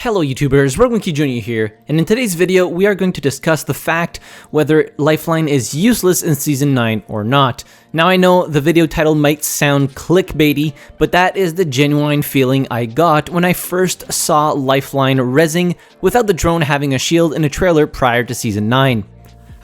Hello YouTubers, RogueMonkeyJr here, and in today's video we are going to discuss the fact whether Lifeline is useless in Season 9 or not. Now I know the video title might sound clickbaity, but that is the genuine feeling I got when I first saw Lifeline rezzing without the drone having a shield in a trailer prior to Season 9.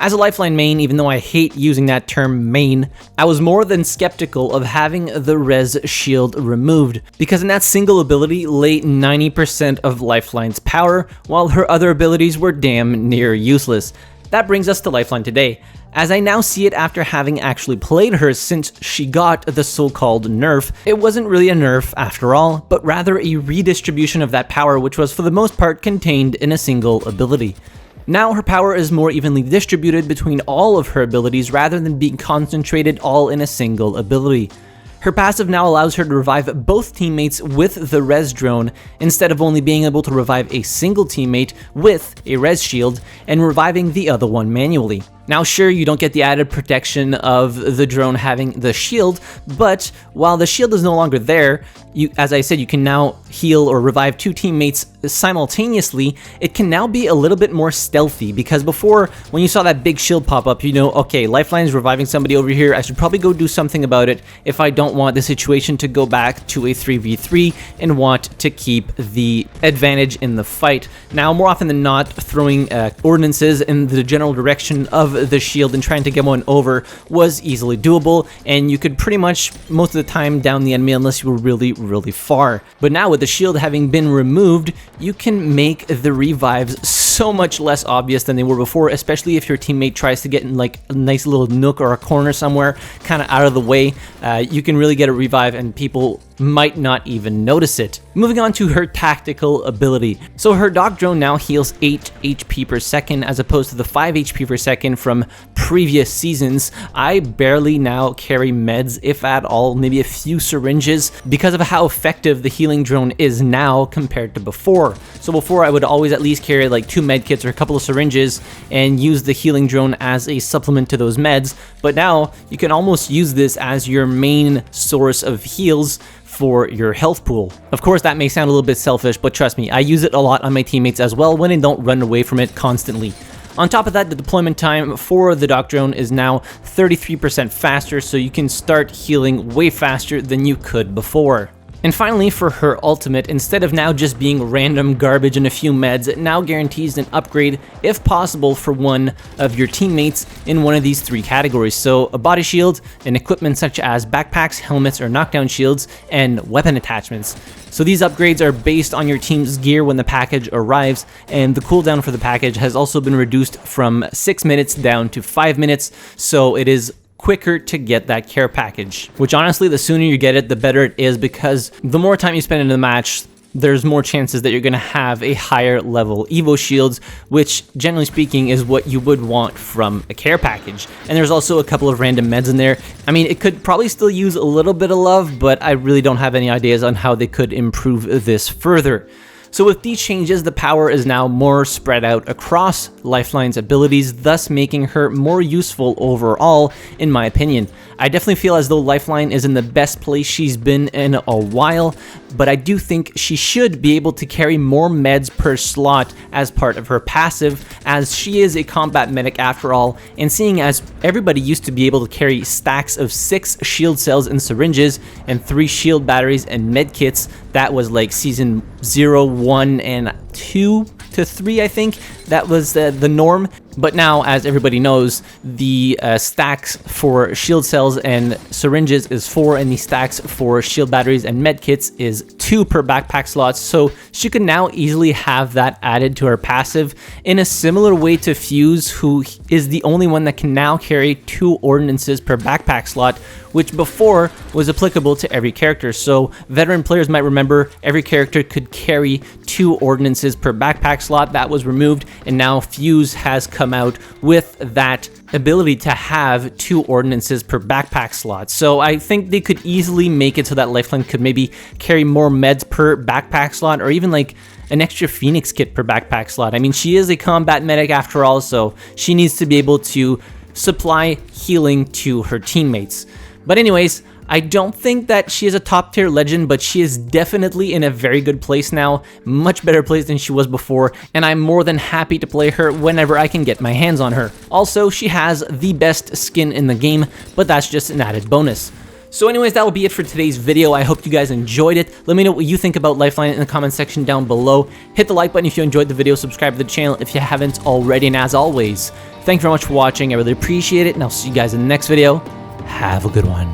As a Lifeline main, even though I hate using that term main, I was more than skeptical of having the res shield removed, because in that single ability lay 90% of Lifeline's power, while her other abilities were damn near useless. That brings us to Lifeline today, as I now see it after having actually played her since she got the so-called nerf. It wasn't really a nerf after all, but rather a redistribution of that power, which was for the most part contained in a single ability. Now her power is more evenly distributed between all of her abilities rather than being concentrated all in a single ability. Her passive now allows her to revive both teammates with the res drone instead of only being able to revive a single teammate with a res shield and reviving the other one manually. Now sure, you don't get the added protection of the drone having the shield, but while the shield is no longer there, as I said, you can now heal or revive two teammates simultaneously. It can now be a little bit more stealthy, because before, when you saw that big shield pop up, you know, okay, Lifeline is reviving somebody over here, I should probably go do something about it if I don't want the situation to go back to a 3v3 and want to keep the advantage in the fight. Now, more often than not, throwing ordinances in the general direction of the shield and trying to get one over was easily doable, and you could pretty much most of the time down the enemy unless you were really far. But now with the shield having been removed, you can make the revives so much less obvious than they were before, especially if your teammate tries to get in like a nice little nook or a corner somewhere kind of out of the way. You can really get a revive and people might not even notice it. Moving on to her tactical ability. So her dock drone now heals 8 HP per second as opposed to the 5 HP per second from previous seasons. I barely now carry meds, if at all, maybe a few syringes, because of how effective the healing drone is now compared to before. So before I would always at least carry like 2 med kits or a couple of syringes and use the healing drone as a supplement to those meds, but now you can almost use this as your main source of heals for your health pool. Of course, that may sound a little bit selfish, but trust me, I use it a lot on my teammates as well when I don't run away from it constantly. On top of that, the deployment time for the dock drone is now 33% faster, so you can start healing way faster than you could before. And finally, for her ultimate, instead of now just being random garbage and a few meds, it now guarantees an upgrade, if possible, for one of your teammates in one of these 3 categories. So a body shield, and equipment such as backpacks, helmets, or knockdown shields, and weapon attachments. So these upgrades are based on your team's gear when the package arrives, and the cooldown for the package has also been reduced from 6 minutes down to 5 minutes, so it is quicker to get that care package, which honestly, the sooner you get it, the better it is, because the more time you spend in the match, there's more chances that you're going to have a higher level Evo shields, which generally speaking is what you would want from a care package. And there's also a couple of random meds in there. I mean, it could probably still use a little bit of love, but I really don't have any ideas on how they could improve this further. So with these changes, the power is now more spread out across Lifeline's abilities, thus making her more useful overall, in my opinion. I definitely feel as though Lifeline is in the best place she's been in a while, but I do think she should be able to carry more meds per slot as part of her passive, as she is a combat medic after all, and seeing as everybody used to be able to carry stacks of 6 shield cells and syringes and 3 shield batteries and med kits. That was like season 0, 1, and 2 to 3, I think. That was the norm. But now, as everybody knows, the stacks for shield cells and syringes is 4, and the stacks for shield batteries and med kits is 2 per backpack slot. So she can now easily have that added to her passive in a similar way to Fuse, who is the only one that can now carry 2 ordinances per backpack slot, which before was applicable to every character. So veteran players might remember every character could carry 2 ordinances per backpack slot. That was removed, and now Fuse has come out with that ability to have 2 ordinances per backpack slot. So I think they could easily make it so that Lifeline could maybe carry more meds per backpack slot, or even like an extra Phoenix kit per backpack slot. I mean, she is a combat medic after all, so she needs to be able to supply healing to her teammates. But anyways, I don't think that she is a top tier legend, but she is definitely in a very good place now, much better place than she was before, and I'm more than happy to play her whenever I can get my hands on her. Also, she has the best skin in the game, but that's just an added bonus. So anyways, that will be it for today's video. I hope you guys enjoyed it. Let me know what you think about Lifeline in the comment section down below. Hit the like button if you enjoyed the video, subscribe to the channel if you haven't already, and as always, thank you very much for watching. I really appreciate it, and I'll see you guys in the next video. Have a good one.